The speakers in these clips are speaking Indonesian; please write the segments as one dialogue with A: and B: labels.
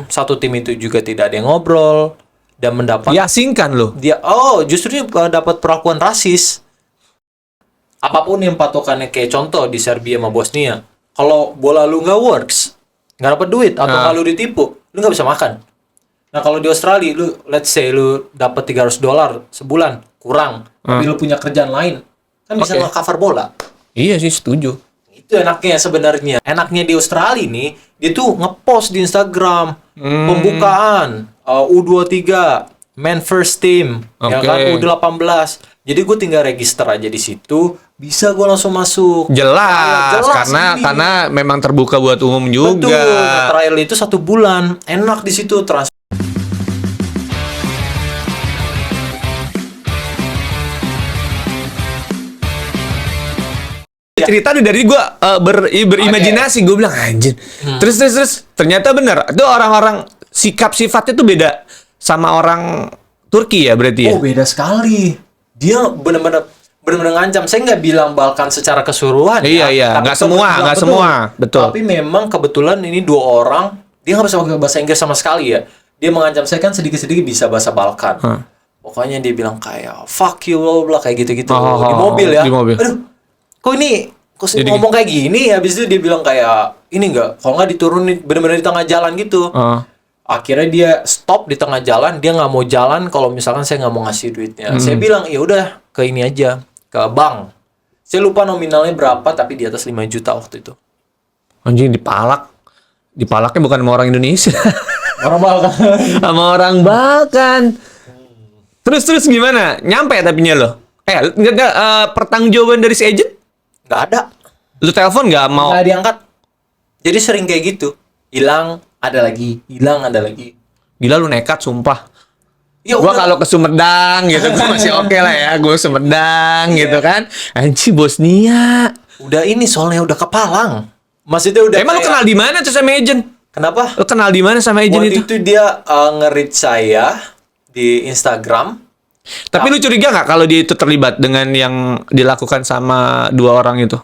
A: satu tim itu juga tidak ada yang ngobrol dan mendapat
B: Diasingkan loh.
A: justru dapat perlakuan rasis. Apapun yang patokannya, kayak contoh di Serbia sama Bosnia, kalau bola lu nggak works, nggak dapat duit atau kalau ditipu, lu nggak bisa makan. Nah kalau di Australia, lu let's say lu dapat $300 sebulan kurang, tapi lu punya kerjaan lain, kan bisa nge-cover bola.
B: Iya sih, setuju.
A: Itu enaknya sebenarnya. Enaknya di Australia nih, dia tuh ngepost di Instagram pembukaan U23 Men First Team, ya kan, U18. Jadi gue tinggal register aja di situ, bisa gue langsung masuk.
B: Jelas karena memang terbuka buat umum juga.
A: Betul. Nah, trial itu 1 bulan, enak di situ
B: cerita nih dari gue berimajinasi. Gue bilang anjir. Terus ternyata benar. Itu orang-orang sifatnya tuh beda sama orang Turki ya berarti ya.
A: Oh beda sekali. Dia benar-benar ngancam. Saya nggak bilang Balkan secara keseluruhan.
B: Iya. Nggak semua. Betul.
A: Tapi memang kebetulan ini 2 orang, dia nggak bisa pakai bahasa Inggris sama sekali ya. Dia mengancam saya kan sedikit-sedikit bisa bahasa Balkan. Pokoknya dia bilang kayak fuck you bla kayak gitu-gitu di mobil ya.
B: Di mobil.
A: Aduh, kok ngomong kayak gini? Habis itu dia bilang kayak ini enggak, kalau nggak diturunin bener-bener di tengah jalan gitu. Akhirnya dia stop di tengah jalan, dia nggak mau jalan kalau misalkan saya nggak mau ngasih duitnya. Saya bilang ya udah ke ini aja, ke bank. Saya lupa nominalnya berapa, tapi di atas 5 juta waktu itu.
B: Anjing dipalaknya bukan sama orang Indonesia.
A: Orang Balkan.
B: Sama orang Balkan. Terus gimana? Nyampe tapinya lo? Pertanggungjawaban dari si agent?
A: Nggak ada.
B: Lu telepon nggak mau?
A: Nggak diangkat. Jadi sering kayak gitu. Hilang, ada lagi. Hilang, ada lagi.
B: Gila lu nekat, sumpah.
A: Ya
B: gua
A: udah.
B: kalau ke Sumedang gitu, gua masih oke lah ya. Gua Sumedang gitu kan. Anjir, Bosnia.
A: Udah ini soalnya udah kepalang. Maksudnya udah
B: Emang lu kenal di mana tuh sama agent?
A: Kenapa?
B: Lu kenal di mana sama agent
A: Waktu itu dia nge-reach saya di Instagram.
B: Tapi lu curiga nggak kalau dia itu terlibat dengan yang dilakukan sama 2 orang itu?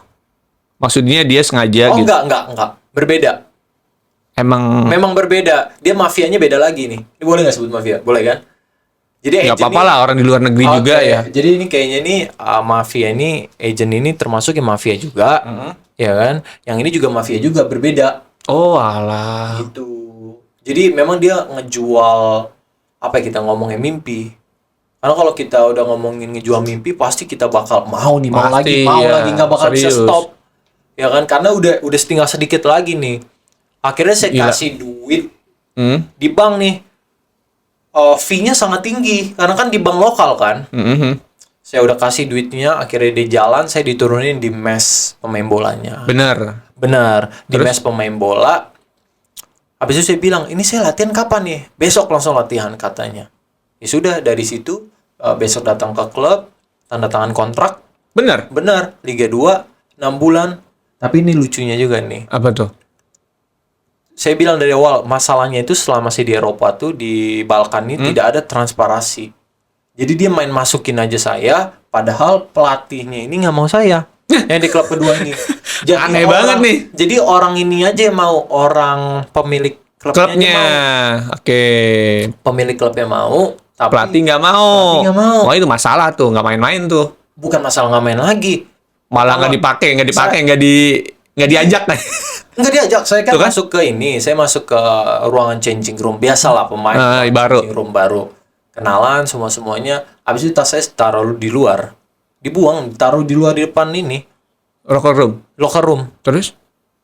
B: Maksudnya dia sengaja gitu?
A: Enggak. Berbeda. Memang berbeda. Dia mafianya beda lagi nih. Ini boleh nggak sebut mafia? Boleh kan? Jadi
B: nggak apa-apa lah, orang di luar negeri juga ya.
A: Jadi ini kayaknya nih mafia ini, agent ini termasuk yang mafia juga. Ya kan? Yang ini juga mafia juga, berbeda.
B: Oh alah.
A: Gitu. Jadi memang dia ngejual apa ya, kita ngomongnya mimpi. Karena kalau kita udah ngomongin ngejual mimpi, pasti kita bakal mau lagi, nggak bakal bisa stop. Ya kan? Karena udah tinggal sedikit lagi nih. Akhirnya saya kasih duit di bank nih. Fee-nya sangat tinggi karena kan di bank lokal kan. Saya udah kasih duitnya, akhirnya dia jalan, saya diturunin di mes pemain bolanya.
B: Benar.
A: Di mes pemain bola. Habis itu saya bilang, ini saya latihan kapan nih? Besok langsung latihan katanya. Ya sudah, dari situ besok datang ke klub, tanda tangan kontrak.
B: Benar.
A: Liga 2, 6 bulan. Tapi ini lucunya juga nih.
B: Apa tuh?
A: Saya bilang dari awal, masalahnya itu selama saya di Eropa tuh, di Balkan ini tidak ada transparansi. Jadi dia main masukin aja saya, padahal pelatihnya ini nggak mau saya. Yang di klub kedua ini. Jadi
B: aneh banget nih.
A: Jadi orang ini aja yang mau, orang pemilik klubnya.
B: Oke.
A: Pemilik klubnya mau, tapi
B: pelatih nggak mau. Wah itu masalah tuh, nggak main-main tuh.
A: Bukan masalah nggak main lagi.
B: Malah nggak dipakai, nggak diajak.
A: Nggak diajak. Saya kan masuk ke ini, saya masuk ke ruangan changing room. Biasalah pemain changing room baru. Kenalan semuanya. Habis itu tas saya taruh di luar. Dibuang, taruh di luar di depan ini. Locker room.
B: Terus?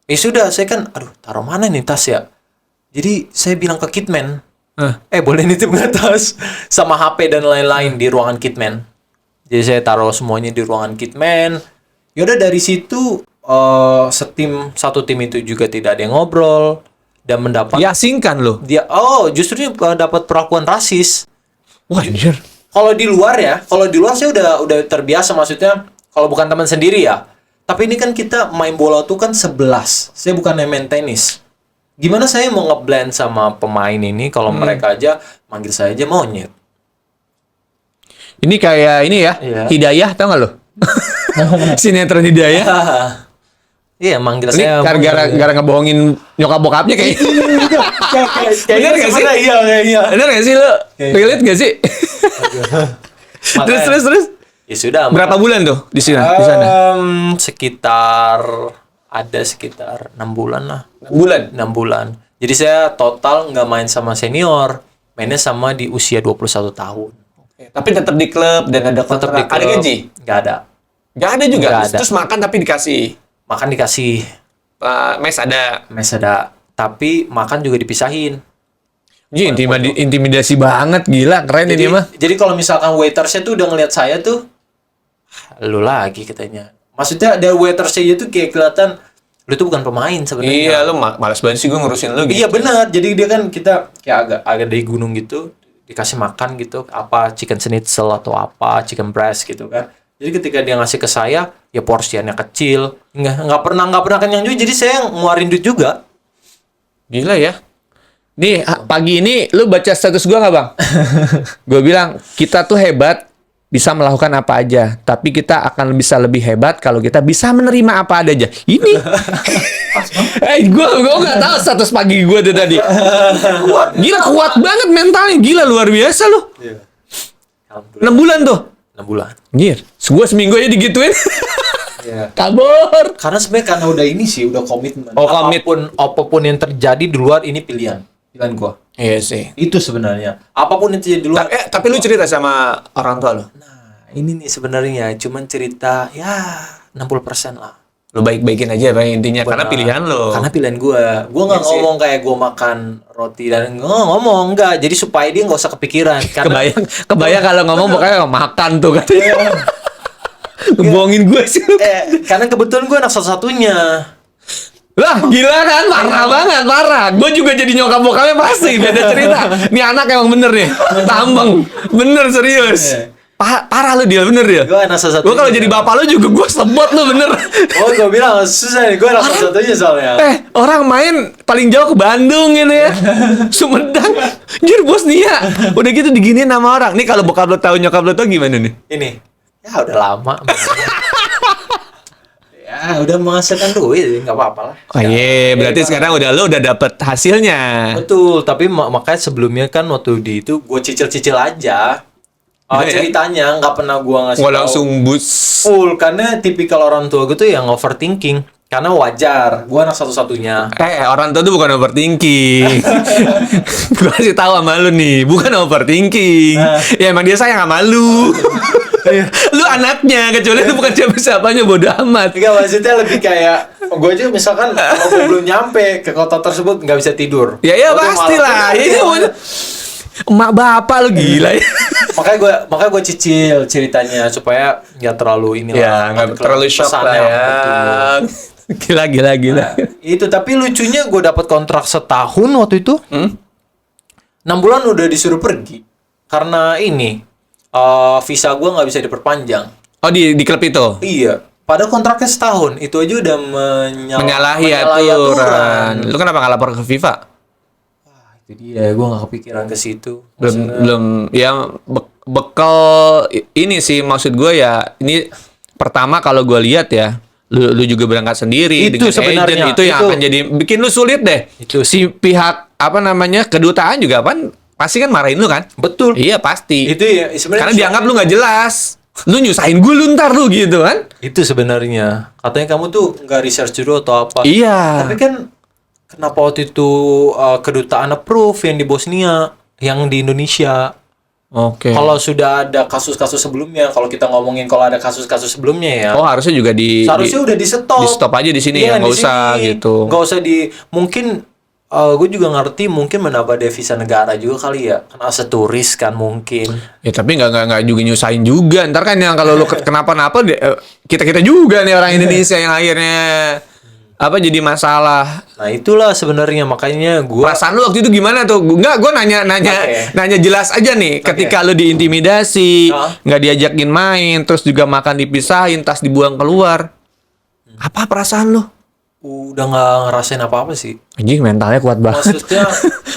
A: Ya sudah, saya kan, taruh mana nih tas ya? Jadi saya bilang ke kitman, boleh nitip nggak tas? Sama HP dan lain-lain di ruangan kitman. Jadi saya taruh semuanya di ruangan kitman. Yaudah dari situ, satu tim itu juga tidak ada yang ngobrol. Dan mendapat...
B: Diasingkan loh.
A: Justru dapat perlakuan rasis.
B: Wah, anjir.
A: Kalau di luar saya udah terbiasa, maksudnya kalau bukan teman sendiri ya. Tapi ini kan kita main bola tuh kan 11. Saya bukan main tenis. Gimana saya mau ngeblend sama pemain ini kalau mereka aja manggil saya aja monyet.
B: Ini kayak ini ya, Hidayah, tau gak lo? Sinetron Hidayah.
A: Iya, manggil
B: Ini
A: saya
B: gara-gara ngebohongin nyokap bokapnya kayak. Bener gak sih?
A: Iya, iya.
B: Bener gak sih lo? Relate gak sih? Terus.
A: Ya sudah.
B: Berapa bulan tuh di sana? Di sana?
A: Sekitar 6 bulan lah.
B: 6 bulan.
A: 6 bulan. Jadi saya total nggak main sama senior, mainnya sama di usia 21 tahun.
B: Tapi tetap di klub dan ada
A: Tetap
B: kontrak.
A: di klub.
B: Ada gaji?
A: Nggak ada.
B: Gak ada juga.
A: Nggak ada.
B: Terus makan tapi dikasih.
A: Makan dikasih,
B: Mes ada.
A: mes ada, tapi makan juga dipisahin.
B: Intimidasi banget, gila, keren ini mah.
A: Jadi kalau misalkan waitersnya tuh udah ngeliat saya tuh, lu lagi katanya. Maksudnya ada waitersnya tuh kayak kelihatan lu tuh bukan pemain sebenarnya.
B: Iya, lu malas banget sih gue ngurusin lu gitu.
A: Iya benar. Jadi dia kan kita kayak agak dari gunung gitu, dikasih makan gitu, apa chicken schnitzel atau apa chicken breast gitu kan. Jadi ketika dia ngasih ke saya, ya porsiannya kecil, nggak pernah kenyang juga. Jadi saya ngeluarin duit juga.
B: Gila ya. Nih pagi ini lu baca status gua nggak bang? Gue bilang kita tuh hebat, bisa melakukan apa aja, tapi kita akan bisa lebih hebat kalau kita bisa menerima apa adanya. Ini, gue nggak tahu status pagi gue tuh tadi. Gila kuat banget mentalnya, gila luar biasa lu. 6 bulan tuh.
A: 6 bulan.
B: Anjir, gue seminggu aja digituin.
A: Iya.
B: Kabur.
A: Karena sebenarnya karena udah ini sih, udah komitmen.
B: Oh, komit.
A: Apapun yang terjadi di luar ini pilihan gua.
B: Iya sih.
A: Itu sebenarnya. Apapun yang terjadi di luar.
B: Tapi lu cerita sama orang tua lu?
A: Nah, ini nih sebenarnya cuman cerita ya 60% lah.
B: Lu baik-baikin aja bang intinya.
A: Benar.
B: Karena pilihan lu.
A: Karena pilihan gua nggak
B: Iya sih.
A: ngomong kayak gua makan roti dan ngomong enggak. Jadi supaya dia nggak usah kepikiran. Karena
B: Kebayang kalau ngomong pokoknya makan tuh katanya. Ngebohongin gue sih.
A: karena kebetulan gua anak satu-satunya.
B: Lah gila kan, parah. Gue juga jadi nyokap bokapnya pasti beda cerita. Nih anak emang bener nih, tambeng, bener serius. Parah lu dia, bener dia.
A: Gua anak satu-satunya.
B: Gue kalau jadi bapak lu juga gue sebot lu bener.
A: Oh, gua bilang susah nih. Gua anak satu-satunya soalnya.
B: Orang main paling jauh ke Bandung gitu ya, Sumedang. Jujur Bosnia, udah gitu diginiin sama orang. Nih kalau bokap lu tahu nyokap lu tuh gimana nih?
A: Ini ya udah lama. Ya udah menghasilkan duit, nggak apa-apa lah.
B: Oh iya, berarti sekarang lu udah dapet hasilnya.
A: Betul, tapi makanya sebelumnya kan waktu di itu gue cicil-cicil aja. Ceritanya nggak pernah gue ngasih
B: Gua
A: tahu
B: langsung bus.
A: full karena tipikal orang tua gue tuh yang overthinking. Karena wajar, gue anak satu-satunya.
B: Orang tua tuh bukan overthinking. Gua kasih tahu sama lu nih, bukan overthinking. Ya emang dia sayang sama lu. Lu anaknya, kecuali itu bukan siapa-siapanya, bodo amat.
A: Enggak, maksudnya lebih kayak gue aja misalkan kalau gue belum nyampe ke kota tersebut nggak bisa tidur.
B: Ya pastilah. Emak bapak lu gila ya.
A: makanya gue cicil ceritanya supaya nggak terlalu inilah.
B: Ya nggak terlalu shock lah ya. Gila.
A: Nah, itu tapi lucunya gue dapat kontrak setahun waktu itu. 6 bulan udah disuruh pergi karena ini visa gue nggak bisa diperpanjang.
B: Oh di klub itu?
A: Iya. Pada kontraknya setahun itu aja udah
B: menyalahi aturan. Lu kenapa nggak lapor ke FIFA?
A: Itu dia, gue nggak kepikiran ke situ.
B: Belum ya bekal ini sih maksud gue ya. Ini pertama kalau gue lihat ya, lu juga berangkat sendiri
A: Itu
B: dengan
A: sebenarnya,
B: agent, itu yang akan jadi bikin lu sulit deh.
A: Itu
B: si pihak apa namanya kedutaan juga kan pasti kan marahin lu kan?
A: Betul.
B: Iya pasti.
A: Itu ya sebenarnya.
B: Karena dianggap lu nggak jelas. Lu nyusahin gue lu ntar lu gitu kan?
A: Itu sebenarnya. Katanya kamu tuh nggak research dulu atau apa.
B: Iya.
A: Tapi kan kenapa waktu itu kedutaan approve yang di Bosnia, yang di Indonesia?
B: Oke.
A: Kalau sudah ada kasus-kasus sebelumnya, kalau kita ngomongin kalau ada kasus-kasus sebelumnya ya.
B: Oh harusnya juga
A: Seharusnya udah di stop.
B: Di stop aja di sini ya, nggak usah gitu.
A: Nggak usah mungkin gue juga ngerti mungkin menambah devisa negara juga kali ya, karena turis kan mungkin.
B: Ya tapi nggak juga nyusahin juga. Ntar kan yang kalau lu kenapa-napa kita juga nih orang Indonesia yang akhirnya jadi masalah.
A: Nah itulah sebenarnya makanya gue.
B: Perasaan lu waktu itu gimana tuh? Enggak, gue nanya jelas aja nih. Ketika lu diintimidasi, nggak diajakin main, terus juga makan dipisahin, tas dibuang keluar. Apa perasaan lu?
A: Udah nggak ngerasain apa-apa sih.
B: Anjing mentalnya kuat banget.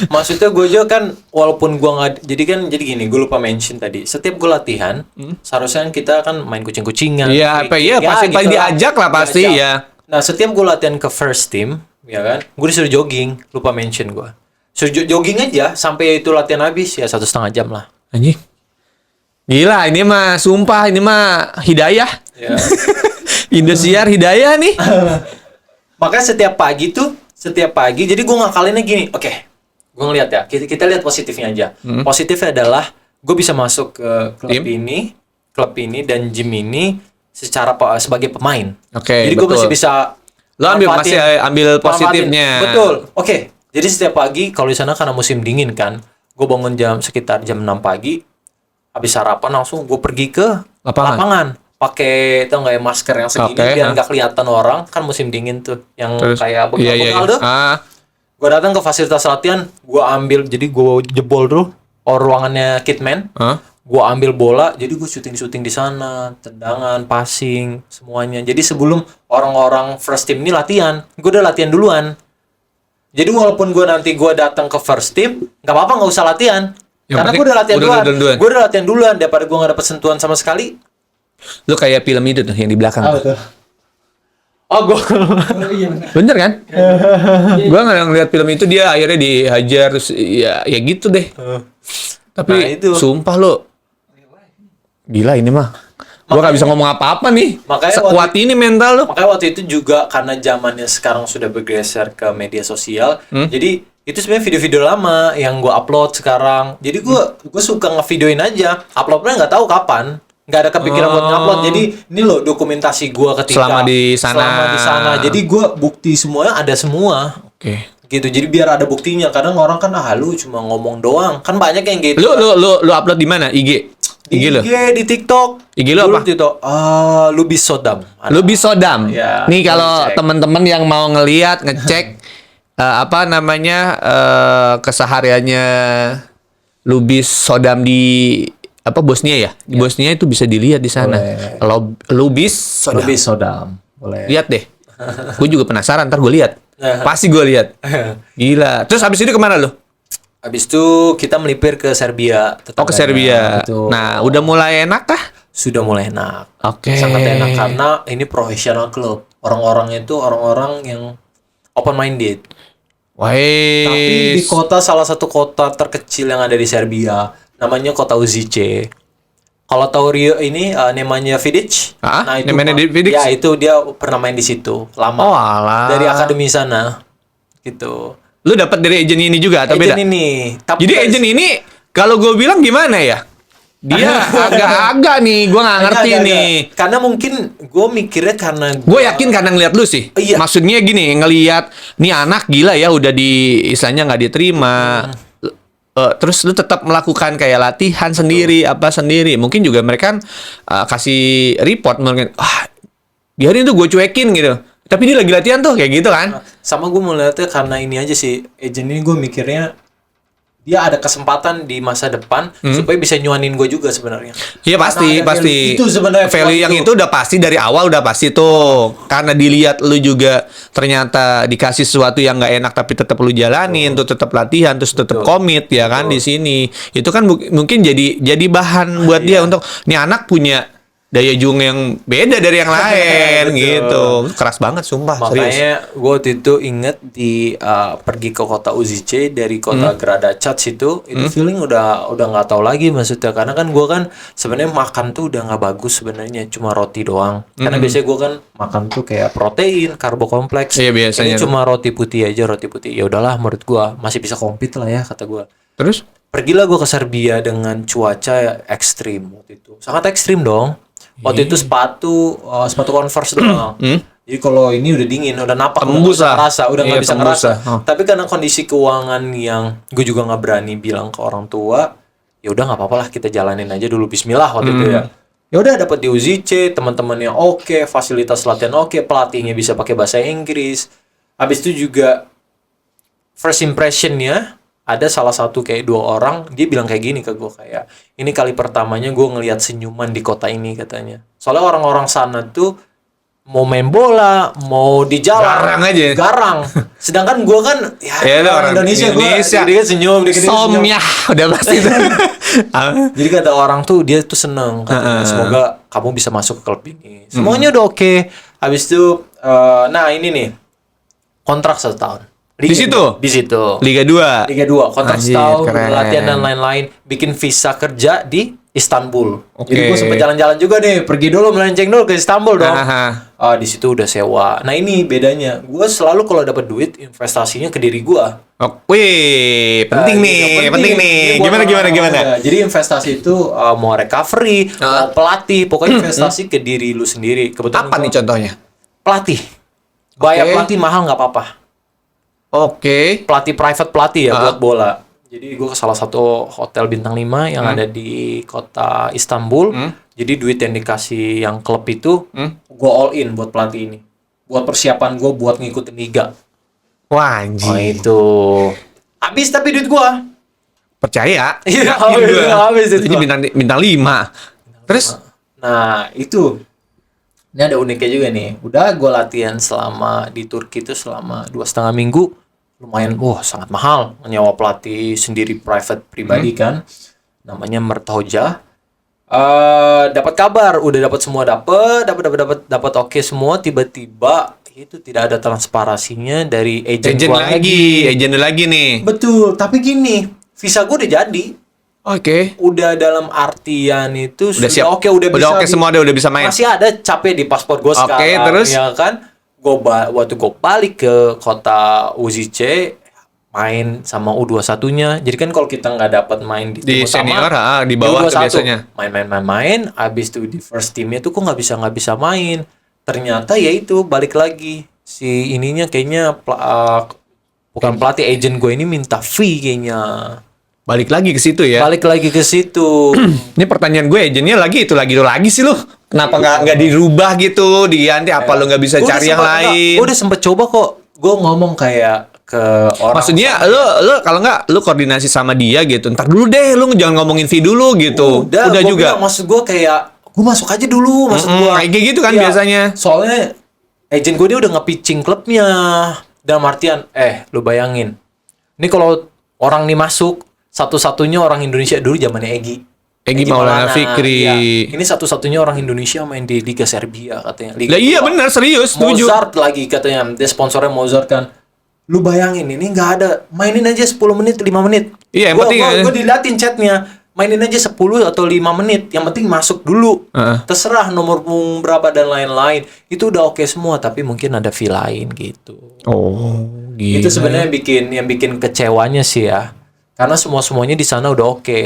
A: Maksudnya gue juga kan walaupun gue nggak jadi gini, gue lupa mention tadi. Setiap gue latihan, seharusnya kita kan main kucing-kucingan.
B: Iya, pasti
A: gitu
B: diajak lah pasti ya.
A: Nah, setiap gue latihan ke first team, ya kan, gue disuruh jogging, lupa mention gue. Suruh jogging aja sampai itu latihan habis ya 1,5 jam lah.
B: Anjing. Gila, ini mah sumpah, ini mah hidayah.
A: Ya.
B: Indosiar hidayah nih.
A: Makanya setiap pagi, jadi gue ngakalinnya gini, oke, gue ngeliat ya, kita lihat positifnya aja. Positifnya adalah gue bisa masuk ke klub ini dan gym ini sebagai pemain.
B: Oke,
A: jadi gue
B: betul.
A: masih bisa
B: Lo
A: manfaatin-
B: ambil positifnya.
A: Betul. Oke. Jadi setiap pagi kalau di sana karena musim dingin kan, gue bangun sekitar jam 6 pagi, habis sarapan langsung gue pergi ke lapangan. Pakai tau nggak ya masker yang segini biar nggak kelihatan orang, kan musim dingin tuh yang kayak bekal-bekal tuh. Gue datang ke fasilitas latihan, gue ambil, jadi gue jebol dulu ruangannya kitman. Gue ambil bola, jadi gue syuting di sana, tendangan, passing, semuanya. Jadi sebelum orang-orang first team ini latihan, gue udah latihan duluan. Jadi walaupun gue datang ke first team, nggak apa-apa, nggak usah latihan. Karena gue udah latihan duluan. Gue udah latihan duluan daripada gue nggak dapet sentuhan sama sekali.
B: Lu kayak film itu tuh yang di belakang.
A: Oh, gue.
B: Bener kan? Gue ngeliat film itu dia akhirnya dihajar terus ya gitu deh. Tapi
A: Nah, itu.
B: sumpah lo gila ini mah. Gue gak bisa ngomong apa-apa nih. Sekuat ini mental lo.
A: Makanya waktu itu juga karena zamannya sekarang sudah bergeser ke media sosial. Jadi itu sebenarnya video-video lama yang gue upload sekarang. Jadi gue suka ngevideoin aja. Uploadnya nggak tahu kapan. Nggak ada kepikiran buat ngupload. Jadi ini loh dokumentasi gue ketika
B: Selama di sana.
A: Jadi gue bukti semuanya ada semua.
B: Oke.
A: Gitu. Jadi biar ada buktinya. Kadang orang kan lu cuma ngomong doang. Kan banyak yang gitu.
B: Lu upload di mana? IG lo?
A: Di TikTok.
B: IG lo apa?
A: Lubis Sodam.
B: Lubis Sodam.
A: Ya,
B: Nih kalau
A: cek.
B: teman-teman yang mau ngecek kesehariannya Lubis Sodam di Bosnia ya? Di Bosnia itu bisa dilihat di sana. Lubis
A: Sodam. Boleh.
B: Lihat deh. Gue juga penasaran, ntar gue lihat. Pasti gue lihat. Gila. Terus habis itu kemana lo?
A: Habis itu kita melipir ke Serbia.
B: Ke Serbia.
A: Betul.
B: Nah, udah mulai enak kah?
A: Sudah mulai enak.
B: Oke.
A: Sangat enak karena ini profesional club. Orang-orangnya itu orang-orang yang open minded. Tapi di salah satu kota terkecil yang ada di Serbia, namanya kota Uzice. Kalau tahu Rio ini namanya Vidic. Nah, itu
B: namanya Vidic?
A: Ya, itu dia pernah main di situ lama.
B: Oh, alah.
A: Dari akademi sana. Gitu.
B: Lu dapat dari agent ini juga atau beda?
A: Agent ini. Tapi
B: jadi agent ini kalau gue bilang gimana ya? Dia agak-agak nih, gue nggak ngerti nih.
A: Karena mungkin gue mikirnya karena
B: gue yakin karena ngeliat lu sih.
A: Iya.
B: Maksudnya gini, ngeliat nih anak gila ya udah istilahnya nggak diterima. Terus lu tetap melakukan kayak latihan sendiri, sendiri. Mungkin juga mereka kan kasih report mungkin, biarin tuh gue cuekin gitu. Tapi dia lagi latihan tuh kayak gitu kan.
A: Sama gue melihatnya karena ini aja sih. Agent ini gue mikirnya dia ada kesempatan di masa depan supaya bisa nyuanin gue juga sebenarnya.
B: Iya pasti.
A: Itu sebenarnya
B: value yang itu udah pasti dari awal udah pasti tuh. Karena dilihat lu juga ternyata dikasih sesuatu yang nggak enak tapi tetap lu jalanin, tuh tetap latihan, terus tetap komit ya kan di sini. Itu kan mungkin jadi bahan buat dia untuk nih anak punya daya juang yang beda dari yang lain gitu. Keras banget sumpah.
A: Makanya gue waktu itu inget pergi ke kota Uzice dari kota Gradacac itu feeling udah nggak tahu lagi maksudnya, karena kan gue kan sebenarnya makan tuh udah nggak bagus sebenarnya, cuma roti doang. Karena biasanya gue kan makan tuh kayak protein, karbo kompleks.
B: Iya biasanya.
A: Ini cuma roti putih aja, roti putih. Ya udahlah, menurut gue masih bisa compete lah ya kata gue.
B: Terus
A: pergilah gue ke Serbia dengan cuaca ekstrim waktu itu, sangat ekstrim dong. Waktu itu sepatu Converse doang. Jadi kalau ini udah dingin, udah napak, udah nggak bisa ngerasa. Tapi karena kondisi keuangan yang gue juga nggak berani bilang ke orang tua, ya udah nggak apa-apa lah, kita jalanin aja dulu. Bismillah waktu itu ya. Ya udah dapet di Uzice, teman-temannya oke, fasilitas latihan oke, pelatihnya bisa pakai bahasa Inggris. Habis itu juga first impressionnya ada salah satu kayak 2 orang, dia bilang kayak gini ke gue, kayak ini kali pertamanya gue ngelihat senyuman di kota ini katanya. Soalnya orang-orang sana tuh mau main bola, mau di jalan garang. Sedangkan gue kan orang Indonesia. Dia senyum,
B: somnya udah pasti.
A: Jadi kata orang tuh dia tuh seneng katanya, semoga kamu bisa masuk ke klub ini. Semuanya udah oke. Habis itu Nah ini nih kontrak 1 tahun.
B: Di situ?
A: Di situ.
B: Liga 2.
A: Liga 2 kontrak
B: Anjir,
A: setahun,
B: keren.
A: latihan dan lain-lain, bikin visa kerja di Istanbul.
B: Oke.
A: Jadi gue sempet jalan-jalan juga nih, pergi dulu melenceng dulu ke Istanbul dong.
B: Aha.
A: Di situ udah sewa. Nah ini bedanya, gue selalu kalau dapat duit investasinya ke diri gue.
B: Oh, wih, penting nih, penting nih.
A: Ini buat
B: Gimana?
A: orang-orang. Jadi investasi itu mau recovery, mau pelatih, pokoknya investasi ke diri lu sendiri. Kebetulan
B: Apa
A: gua
B: nih contohnya?
A: pelatih. Bayar
B: Oke.
A: pelatih mahal nggak apa-apa.
B: Oke.
A: Pelatih private pelatih ya buat bola. Jadi gue ke salah satu hotel bintang 5 yang ada di kota Istanbul. Jadi duit yang dikasih yang klub itu gue all in buat pelatih ini. Buat persiapan gue buat ngikutin liga.
B: Wah,
A: Oh
B: anjing.
A: itu. Habis tapi duit gue.
B: Percaya?
A: Iya,
B: Yakin gua.
A: habis duit
B: Ini
A: gua.
B: bintang 5. Terus
A: Nah itu. Ini ada uniknya juga nih. Udah gue latihan selama di Turki itu selama 2,5 minggu. Lumayan, sangat mahal. Nyewa pelatih sendiri private pribadi kan. Namanya Mert Hoca. Dapat kabar, udah dapat semua, dapat oke semua. Tiba-tiba itu tidak ada transparasinya dari agent
B: agent
A: gua
B: lagi nih.
A: Betul, tapi gini, visa gue udah jadi.
B: Oke.
A: Udah dalam artian itu
B: Udah
A: sudah
B: siap.
A: oke, udah bisa
B: oke semua, udah bisa main.
A: Masih ada capek di paspor gue sekarang.
B: Oke, terus?
A: Ya kan? Waktu gue balik ke kota Uzice main sama U21-nya. Jadi kan kalau kita nggak dapat main di
B: Di
A: tim utama,
B: senior, di bawah tuh
A: U21.
B: biasanya.
A: Main. Abis itu di first teamnya tuh kok nggak bisa main. Ternyata ya itu balik lagi si ininya kayaknya bukan pelatih, agent gue ini minta fee kayaknya.
B: Balik lagi ke situ ya.
A: Balik lagi ke situ.
B: Ini pertanyaan gue, agentnya lagi sih lu. Kenapa nggak dirubah gitu, diganti? Apa lu nggak bisa
A: Gua
B: cari
A: udah
B: yang
A: sempet-
B: lain?
A: Gue udah sempet coba kok. Gue ngomong kayak ke orang.
B: Maksudnya lu kalau nggak lu koordinasi sama dia gitu. Ntar dulu deh, lu jangan ngomongin fee dulu gitu. Udah
A: gua
B: juga.
A: bilang, maksud gue kayak gue masuk aja dulu, maksud gue.
B: kayak gitu kan
A: Iya,
B: biasanya.
A: Soalnya agent gue dia udah nge-pitching klubnya. Dalam artian, lu bayangin. Ini kalau orang nih masuk, satu-satunya orang Indonesia dulu zamannya Egy
B: Maulana Fikri.
A: Iya. Ini satu-satunya orang Indonesia main di Liga Serbia katanya. Liga
B: Lah iya
A: 2.
B: benar, serius, setuju.
A: Mozart lagi katanya, dia sponsornya Mozart kan. Lu bayangin ini nggak ada, mainin aja 10 menit, 5 menit.
B: Iya, yang penting
A: gue diliatin chatnya, mainin aja 10 atau 5 menit, yang penting masuk dulu. Terserah nomor punggung berapa dan lain-lain, itu udah oke semua, tapi mungkin ada fee lain gitu.
B: Oh, gitu.
A: Itu sebenarnya yang bikin kecewanya sih ya, karena semuanya di sana udah oke,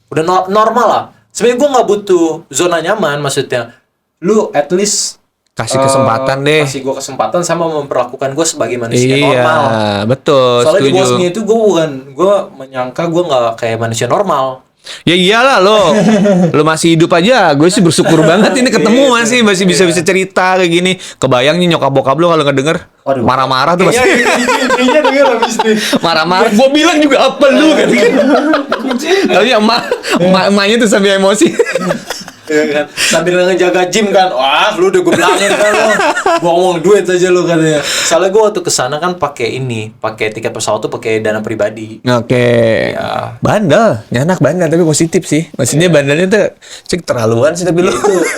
A: udah normal lah. Sebenarnya gue nggak butuh zona nyaman, maksudnya, lu at least
B: kasih kesempatan deh.
A: Kasih gue kesempatan sama memperlakukan gue sebagai manusia
B: Iya,
A: normal.
B: betul.
A: Soalnya di
B: setuju.
A: Bosnia itu gue menyangka gue nggak kayak manusia normal.
B: Ya iyalah lo masih hidup aja. Gue sih bersyukur banget ini ketemu masih bisa cerita kayak gini. Kebayang nih nyokap bokap lo kalau ngedenger
A: Waduh.
B: marah-marah tuh pasti.
A: Kayaknya denger habis nih.
B: Marah-marah. Gue bilang juga apa lu kan. Tapi emaknya tuh sampai emosi.
A: Iya kan? Sambil ngejaga gym kan. Wah, lu udah gue bilangin kan lo. Gua ngomong duit aja lu katanya. Soalnya gue waktu kesana kan pakai tiket pesawat tuh pakai dana pribadi.
B: Oke.
A: Ya.
B: Bandel, nyanak bandel tapi positif sih. Maksudnya bandelnya tuh cek terlaluan sih tapi lu.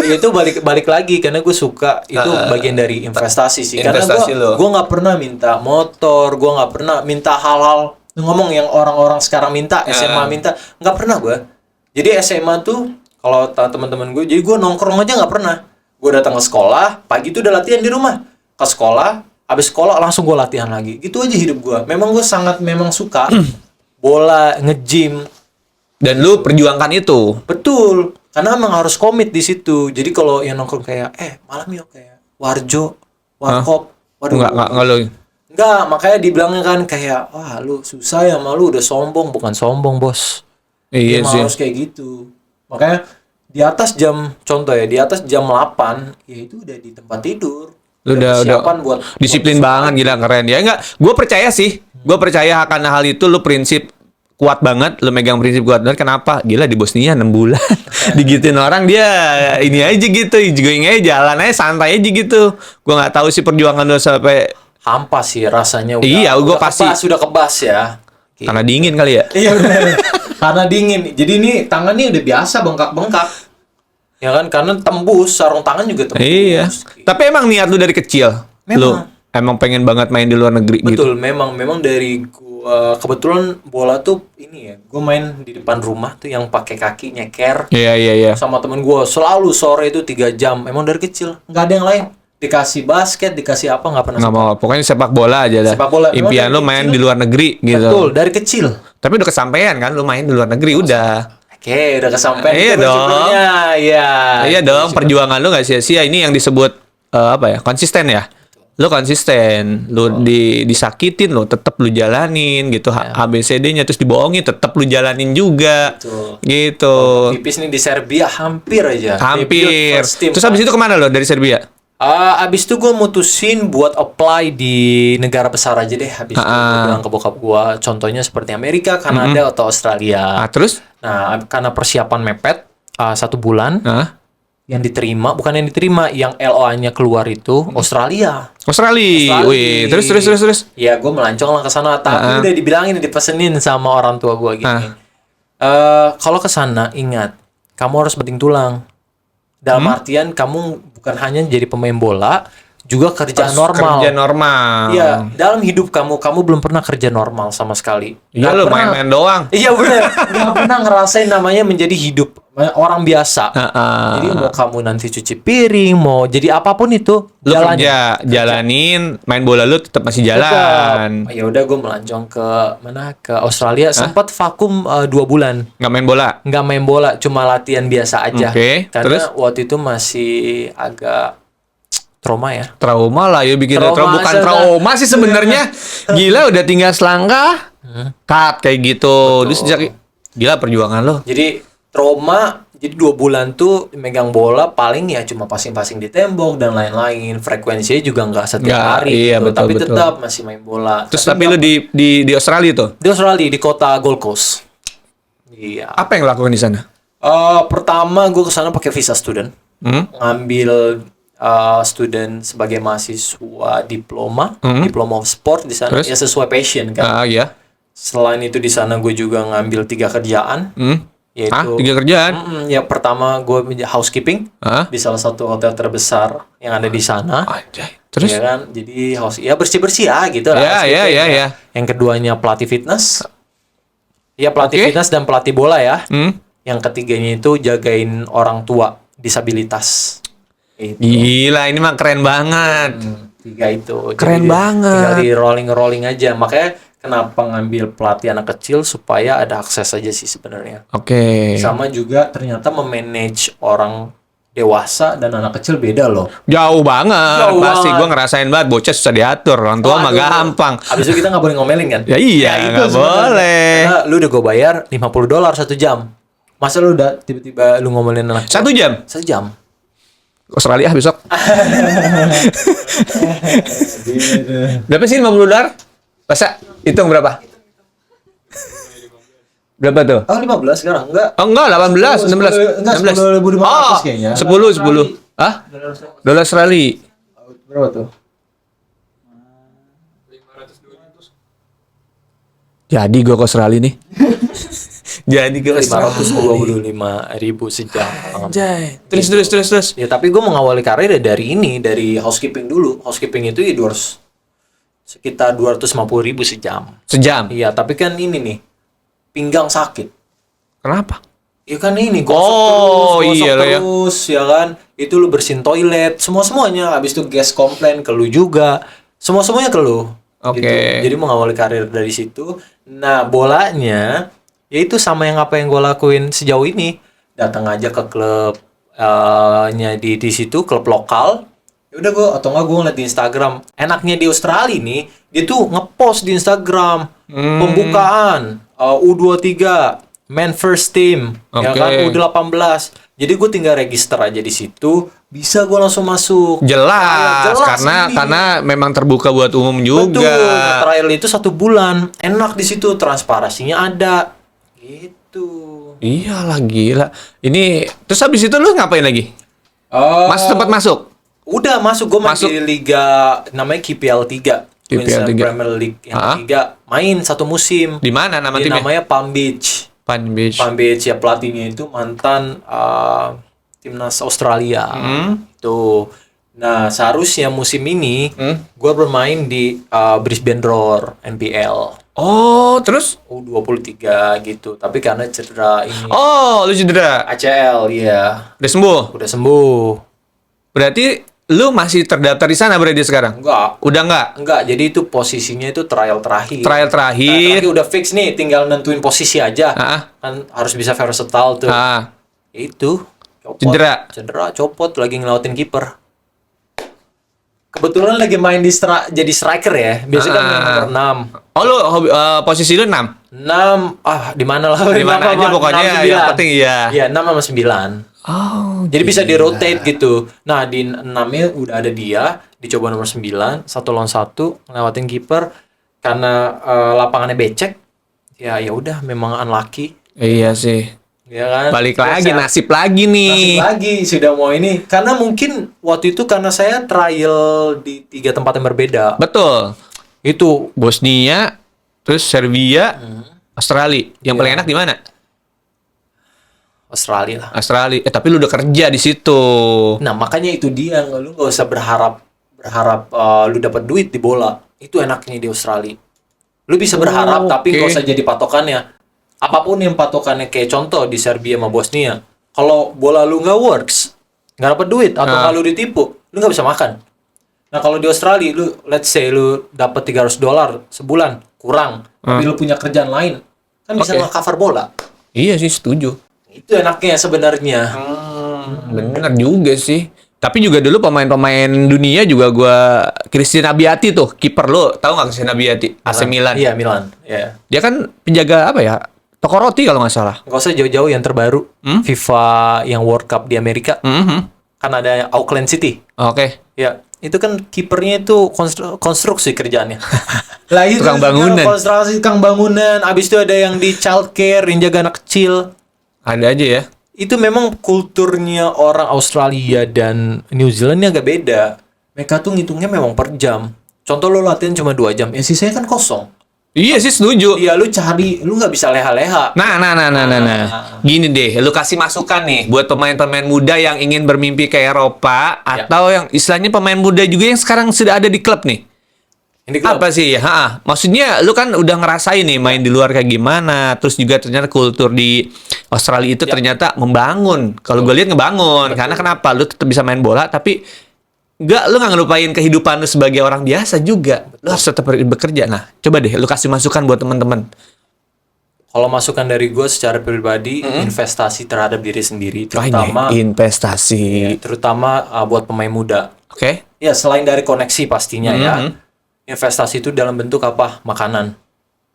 A: Itu balik lagi karena gue suka itu bagian dari investasi sih.
B: Investasi
A: Karena
B: lo.
A: gue nggak pernah minta motor, gue nggak pernah minta hal-hal ngomong yang orang-orang sekarang minta, SMA minta, nggak pernah gue. Jadi SMA tuh kalau teman-teman gue, jadi gue nongkrong aja nggak pernah. Gue datang ke sekolah, pagi tuh udah latihan di rumah. Ke sekolah, habis sekolah langsung gue latihan lagi. Gitu aja hidup gue. Memang gue memang suka bola, nge-gym.
B: Dan lu perjuangkan itu.
A: Betul, karena emang harus komit di situ. Jadi kalau yang nongkrong kayak, malam yuk kayak Warjo, Warkop, waduh.
B: Enggak lu.
A: Enggak, makanya dibilangnya kan kayak, wah lu susah ya, malu udah sombong. Bukan sombong bos.
B: Iya
A: Emang
B: sih.
A: harus kayak gitu. Makanya di atas jam, contoh ya, di atas jam 8, ya itu udah di tempat tidur.
B: Lu udah
A: persiapan buat
B: disiplin
A: buat
B: banget, gila keren ya. Enggak, gue percaya sih. Gue percaya akan hal itu. Lu prinsip kuat banget, lu megang prinsip kuat banget. Kenapa? Gila di Bosnia 6 bulan. Digituin orang dia ini aja gitu, going aja, jalan aja santai aja gitu. Gue nggak tahu sih perjuangan lu sampai
A: hampa sih rasanya udah.
B: Iya, gua
A: udah
B: pasti.
A: sudah kebas ya.
B: karena dingin kali ya.
A: Iya benar. Karena dingin. Jadi ini tangannya udah biasa bengkak-bengkak. Ya kan, karena tembus, sarung tangan juga tembus.
B: Iya. Tapi emang niat lu dari kecil. Lu emang pengen banget main di luar negeri gitu.
A: Betul, memang dari gua kebetulan bola tuh ini ya, gua main di depan rumah tuh yang pakai kaki nyeker
B: Iya.
A: sama temen gua selalu sore itu 3 jam. Emang dari kecil nggak ada yang lain. Dikasih basket, dikasih apa nggak pernah
B: Nggak
A: suka.
B: mau, pokoknya sepak bola aja dah.
A: Sepak bola.
B: Impian lu
A: Memang dari
B: main
A: kecil.
B: di luar negeri gitu.
A: Betul, dari kecil.
B: Tapi udah kesampaian kan, lu main di luar negeri udah.
A: Oke, udah kesampaian.
B: Iya
A: Itu
B: dong.
A: bersyukurnya. Iya.
B: Iya dong, perjuangan lu nggak sia-sia. Ini yang disebut apa ya? Konsisten ya. Lu konsisten, lu disakitin lu tetap lu jalanin gitu. ABCD-nya terus dibohongin tetap lu jalanin juga.
A: Betul.
B: Gitu.
A: Tipis nih di Serbia hampir aja.
B: Hampir.
A: Debut first team,
B: Terus habis itu kemana lo dari Serbia?
A: abis itu gue mutusin buat apply di negara besar aja deh. Habis itu gue bilang ke bokap gue, contohnya seperti Amerika, Kanada, atau Australia.
B: Terus?
A: Nah, karena persiapan mepet 1 bulan, yang diterima, bukan yang diterima, yang LOA-nya keluar itu Australia.
B: Australia. Wih, terus.
A: Ya, gue melancong lah ke sana. Tapi udah dibilangin, dipesenin sama orang tua gue gini. Kalau ke sana, ingat, kamu harus banting tulang. Dalam artian kamu bukan hanya jadi pemain bola, juga kerja normal.
B: Kerja normal.
A: Iya, dalam hidup kamu belum pernah kerja normal sama sekali.
B: Iya, lu main-main doang.
A: Iya benar, nggak pernah ngerasain namanya menjadi hidup orang biasa. Jadi mau kamu nanti cuci piring, mau jadi apapun itu,
B: lu jalanin, main bola lu tetap masih jalan.
A: Ya udah, gue melancong ke mana? Ke Australia. Sempat vakum 2 bulan.
B: Nggak main bola.
A: Nggak main bola, cuma latihan biasa aja. Karena
B: terus?
A: waktu itu masih agak trauma ya.
B: Trauma lah ya, bikin trauma. Bukan trauma sih sebenarnya. Gila, udah tinggal selangkah cut kayak gitu. Terus sejak gila perjuangan lo.
A: Jadi trauma. Jadi 2 bulan tuh megang bola paling ya cuma passing-passing di tembok dan lain-lain. Frekuensinya juga nggak setiap hari
B: iya,
A: gitu.
B: betul,
A: Tapi
B: betul.
A: tetap masih main bola.
B: Terus tapi lu di Australia tuh?
A: Di Australia, di kota Gold Coast. Iya.
B: Apa yang lakukan di sana?
A: Pertama gue kesana pakai visa student. Ngambil student sebagai mahasiswa diploma of sport di sana. Ya sesuai passion kan.
B: Iya.
A: Selain itu di sana gue juga ngambil 3 kerjaan. Yaitu
B: 3 kerjaan?
A: Ya pertama gue housekeeping di salah satu hotel terbesar yang ada di sana.
B: Terus?
A: Ya kan, jadi bersih-bersih ya gitu lah.
B: Ya.
A: Yang keduanya pelatih fitness. Ya pelatih fitness dan pelatih bola ya. Yang ketiganya itu jagain orang tua disabilitas. Itu.
B: Gila, ini mah keren banget.
A: 3 itu.
B: Keren banget.
A: Tinggal di rolling aja. Makanya kenapa ngambil pelatih anak kecil supaya ada akses aja sih sebenarnya.
B: Oke.
A: Sama juga ternyata memanage orang dewasa dan anak kecil beda loh.
B: Jauh banget. Pasti gue ngerasain banget bocah susah diatur. Orang tua mah gampang.
A: Habis itu kita nggak boleh ngomelin kan?
B: Ya iya, nggak boleh.
A: Karena lu udah gue bayar $50 1 jam. Masa lu udah tiba-tiba lu ngomelin anak
B: 1 jam?
A: 1 jam.
B: Australia besok. Berapa sih $50? Masa hitung berapa? Berapa tuh?
A: 15 sekarang enggak?
B: Oh enggak, 18, 16.
A: Enggak, 10.500 kayaknya.
B: 10. Hah? Dolar Australia.
A: Berapa tuh?
B: Jadi gue ke Australia nih. Jadi gue ke Australia.
A: 525.000 sejam.
B: Anjay. Terus.
A: Ya tapi gue mengawali karir dari housekeeping dulu. Housekeeping itu ya sekitar 250.000 sejam.
B: Sejam?
A: Iya, tapi kan ini nih, pinggang sakit.
B: Kenapa?
A: Ya kan ini, gosok
B: iya
A: terus, ya kan. Itu lu bersihin toilet, semuanya. Habis itu gas komplain ke lu juga. Semuanya ke lu.
B: Oke.
A: Gitu. Jadi mengawali karir dari situ. Nah, bolanya ya itu sama yang apa yang gue lakuin sejauh ini. Datang aja ke klub nya di situ, klub lokal. Ya udah gue ngeliat di Instagram. Enaknya di Australia nih, dia tuh ngepost di Instagram pembukaan U23 men first team, ya kan U18. Jadi gue tinggal register aja di situ, bisa gue langsung masuk.
B: Jelas karena memang terbuka buat umum juga.
A: Betul. Trial itu 1 bulan, enak di situ, transparansinya ada, gitu.
B: Iyalah gila. Ini terus habis itu lu ngapain lagi? Tempat masuk?
A: Udah masuk, gue main di liga namanya KPL 3.
B: KPL 3.
A: Premier League yang 3. Main 1 musim.
B: Di mana nama timnya?
A: Namanya Palm Beach. Palm Beach ya, pelatihnya itu mantan timnas Australia. Tuh. Nah, seharusnya musim ini gue bermain di Brisbane Roar NPL.
B: Oh, terus?
A: U23 gitu. Tapi karena cedera ini
B: Oh, lu cedera.
A: ACL, iya.
B: Udah sembuh.
A: Udah sembuh.
B: Berarti lu masih terdaftar di sana berarti sekarang?
A: Enggak.
B: Udah enggak?
A: Enggak, jadi itu posisinya itu trial terakhir.
B: Trial terakhir.
A: Udah fix nih, tinggal nentuin posisi aja. Kan harus bisa versatile tuh. Itu. Copot. Cedera, copot, lagi ngelautin kiper. Kebetulan lagi main jadi striker ya. Biasanya kan main nomor 6.
B: Oh, lu posisi lu 6?
A: 6, di mana lah.
B: Di mana aja pokoknya yang penting iya.
A: Iya, 6 sama 9.
B: Oh,
A: jadi bisa di-rotate gitu. Nah, di 6-nya udah ada dia, dicoba nomor 9, 1-1, ngelewatin kiper karena lapangannya becek. Ya udah memang unlucky.
B: Iya sih.
A: Ya kan?
B: Balik lagi, nasib lagi nih.
A: Nasib lagi, sudah mau ini. Karena mungkin waktu itu karena saya trial di 3 tempat yang berbeda.
B: Betul.
A: Itu
B: Bosnia, terus Serbia, Australia. Yang paling enak di mana?
A: Australia lah.
B: Australia. Tapi lu udah kerja di situ.
A: Nah, makanya itu dia, lu nggak usah berharap lu dapat duit di bola. Itu enaknya di Australia. Lu bisa berharap tapi nggak usah jadi patokannya. Apapun yang patokannya, kayak contoh di Serbia sama Bosnia, kalau bola lu nggak works, nggak dapat duit atau kalau ditipu, lu nggak bisa makan. Nah, kalau di Australia, let's say lu dapat $300 sebulan, kurang, tapi lu punya kerjaan lain, kan bisa nge-cover bola.
B: Iya sih, setuju.
A: Itu enaknya sebenarnya.
B: Bener juga sih. Tapi juga dulu pemain-pemain dunia juga Christian Abbiati tuh, kiper lu, tahu nggak Christian Abbiati? AC Milan.
A: Iya, Milan. Iya.
B: Dia kan penjaga apa ya? Toko roti kalau nggak salah.
A: Nggak usah jauh-jauh, yang terbaru. FIFA yang World Cup di Amerika. Kan ada Auckland City.
B: Oke.
A: Ya, itu kan kipernya itu konstruksi kerjaannya. Lah itu
B: tukang bangunan.
A: Konstruksi tukang bangunan. Abis itu ada yang di childcare, yang jaga anak kecil.
B: Ada aja ya.
A: Itu memang kulturnya orang Australia dan New Zealandnya agak beda. Mereka tuh ngitungnya memang per jam. Contoh lo latihan cuma 2 jam, ya sisanya kan kosong.
B: Iya sih, setuju.
A: Iya, lu nggak bisa leha-leha.
B: Nah. Gini deh, lu kasih masukan nih buat pemain-pemain muda yang ingin bermimpi ke Eropa atau yang istilahnya pemain muda juga yang sekarang sudah ada di klub nih. Apa sih ya? Maksudnya lu kan udah ngerasain nih main di luar kayak gimana, terus juga ternyata kultur di Australia itu ternyata membangun. Kalau gue lihat ngebangun. Karena kenapa? Lu tetap bisa main bola tapi lu nggak ngelupain kehidupan lu sebagai orang biasa juga. Lu harus tetap bekerja. Nah, coba deh lu kasih masukan buat teman-teman.
A: Kalau masukan dari gue secara pribadi, investasi terhadap diri sendiri, terutama
B: investasi,
A: terutama buat pemain muda.
B: Oke.
A: Ya, selain dari koneksi pastinya ya. Investasi itu dalam bentuk apa? Makanan.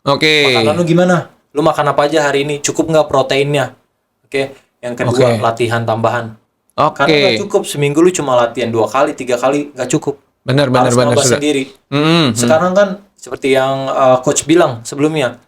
B: Oke.
A: Makanan lu gimana? Lu makan apa aja hari ini? Cukup nggak proteinnya? Oke. Yang kedua, latihan tambahan. Karena nggak cukup seminggu lu cuma latihan 2 kali, 3 kali, nggak cukup.
B: Benar
A: sendiri. Sekarang kan seperti yang coach bilang sebelumnya,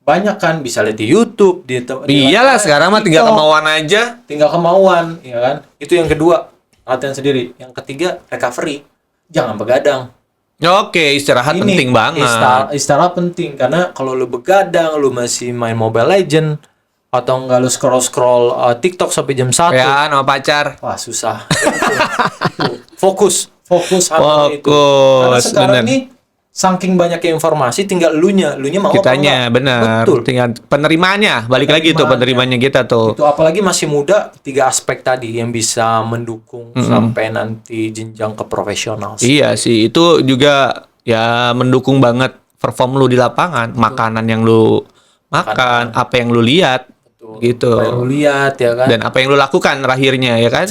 A: banyak kan bisa lihat di YouTube,
B: iyalah sekarang mah tinggal kemauan aja.
A: Tinggal kemauan, ya kan? Itu yang kedua, latihan sendiri. Yang ketiga, recovery. Jangan begadang.
B: Oke, istirahat penting banget.
A: Istirahat penting karena kalau lu begadang, lu masih main Mobile Legend atau enggak lu scroll TikTok sampai jam 1.
B: Ya, sama pacar.
A: Wah, susah. Fokus sama itu. Karena sekarang ini saking banyaknya informasi, tinggal elunya mau
B: kitanya, benar. Tinggal penerimanya, balik lagi tuh penerimanya kita tuh.
A: Itu apalagi masih muda, 3 aspek tadi yang bisa mendukung sampai nanti jenjang ke profesional.
B: Iya sih, itu juga ya mendukung banget perform lu di lapangan, makanan yang lu makan, apa yang lu lihat. Gitu.
A: Apa yang lu lihat ya kan.
B: Dan apa yang lu lakukan terakhirnya ya kan.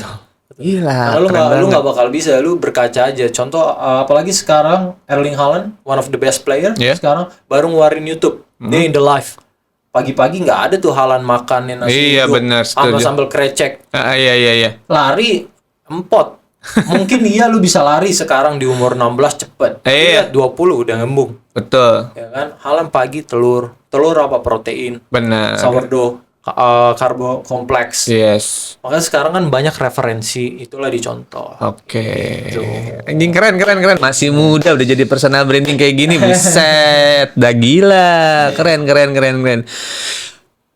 B: Gila.
A: Karena lu nggak bakal bisa, lu berkaca aja. Contoh apalagi sekarang Erling Haaland, one of the best player, sekarang baru ngeluarin YouTube Day in the Life. Pagi-pagi nggak ada tuh Haaland makan nasi
B: benar,
A: sambal krecek.
B: Iya.
A: Lari empot. Mungkin lu bisa lari sekarang di umur 16 cepet. 20 udah ngembung.
B: Betul.
A: Ya kan? Haaland pagi telur apa protein.
B: Benar.
A: Sourdough. Karbo kompleks.
B: Yes.
A: Makanya sekarang kan banyak referensi, itulah dicontoh.
B: Oke. Anjing keren. Masih muda udah jadi personal branding kayak gini, buset. Dah gila. Keren.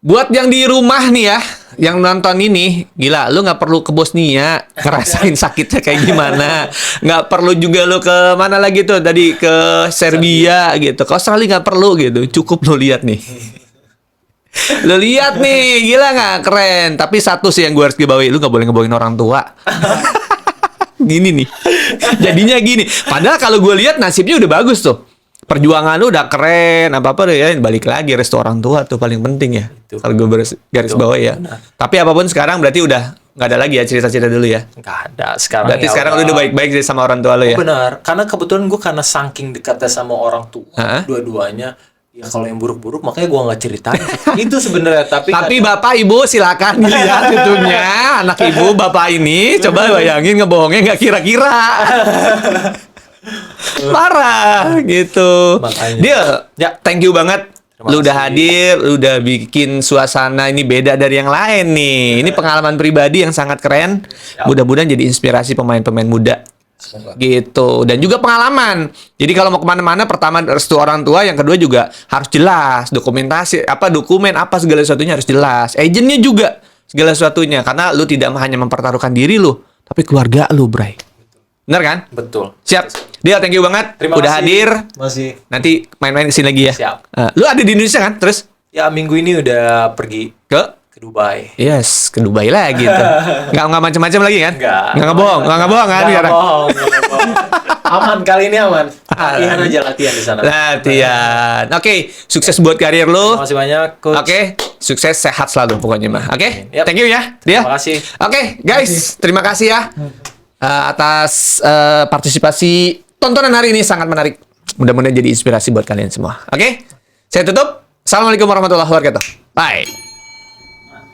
B: Buat yang di rumah nih ya, yang nonton ini, gila, lu nggak perlu ke Bosnia ngerasain sakitnya kayak gimana. Nggak perlu juga lu ke mana lagi tuh tadi, ke Serbia gitu. Ke Australia nggak perlu gitu. Cukup lu lihat nih. Lu lihat nih, gila nggak? Keren. Tapi satu sih yang gue harus dibawain, lu nggak boleh ngebohongin orang tua. Gini nih. Jadinya gini. Padahal kalau gue lihat nasibnya udah bagus tuh. Perjuangan lu udah keren, apa-apa deh ya, balik lagi restu orang tua tuh paling penting ya. Kalau gue garis bawah ya. Benar. Tapi apapun sekarang berarti udah nggak ada lagi ya cerita-cerita dulu ya.
A: Nggak ada sekarang.
B: Berarti ya sekarang udah baik-baik sih sama orang tua lu ya.
A: Benar, karena kebetulan gue karena saking dekatnya sama orang tua, dua-duanya. Ya kalau yang buruk-buruk makanya gue nggak ceritain. Itu sebenarnya tapi
B: Bapak Ibu silakan dilihat YouTube-nya anak Ibu Bapak ini, coba bayangin ngebohongnya nggak kira-kira. Parah gitu.
A: Makanya.
B: Dia
A: Ya.
B: thank you banget. Lu udah hadir, lu udah bikin suasana ini beda dari yang lain nih. Ini pengalaman pribadi yang sangat keren. Mudah-mudahan jadi inspirasi pemain-pemain muda. Gitu. Dan juga pengalaman. Jadi kalau mau kemana-mana, pertama restu orang tua, yang kedua juga harus jelas. Dokumentasi, dokumen segala sesuatunya harus jelas. Agentnya juga segala sesuatunya. Karena lu tidak hanya mempertaruhkan diri lu, tapi keluarga lu, Bray. Bener kan?
A: betul.
B: Siap. Dia thank you banget.
A: Terima
B: udah
A: kasih.
B: hadir.
A: Masih.
B: Nanti main-main kesini lagi ya.
A: Siap.
B: Lu ada di Indonesia kan? Terus?
A: Ya minggu ini udah pergi
B: Ke?
A: Dubai.
B: Yes, ke Dubai lagi tuh. Nggak macam-macam lagi kan?
A: Nggak
B: ngebohong kan
A: Nggak
B: sekarang?
A: bohong. Aman kali ini aman. Latihan aja latihan di sana.
B: Latihan. Oke, sukses buat karir lu.
A: Terima kasih banyak, Coach.
B: Oke, sukses sehat selalu pokoknya mah. Oke,
A: Yap.
B: thank you ya. Dia.
A: Terima kasih.
B: Oke, guys, terima kasih ya atas partisipasi tontonan hari ini sangat menarik. Mudah-mudahan jadi inspirasi buat kalian semua. Oke, saya tutup. Assalamualaikum warahmatullahi wabarakatuh. Bye.